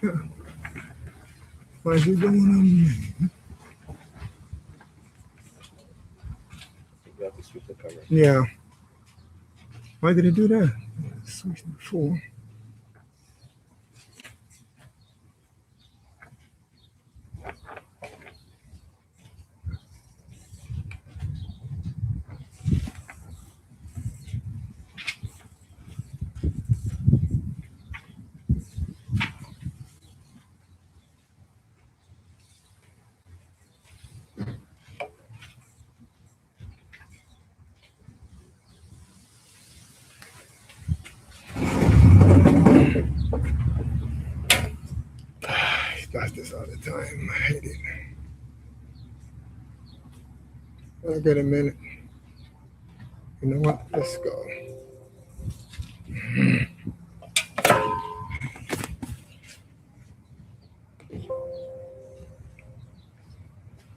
Why is it going on me? You have to switch the camera. Yeah. Why did it do that? Switch before. He does this all the time. I hate it. I'll get a minute. You know what? Let's go.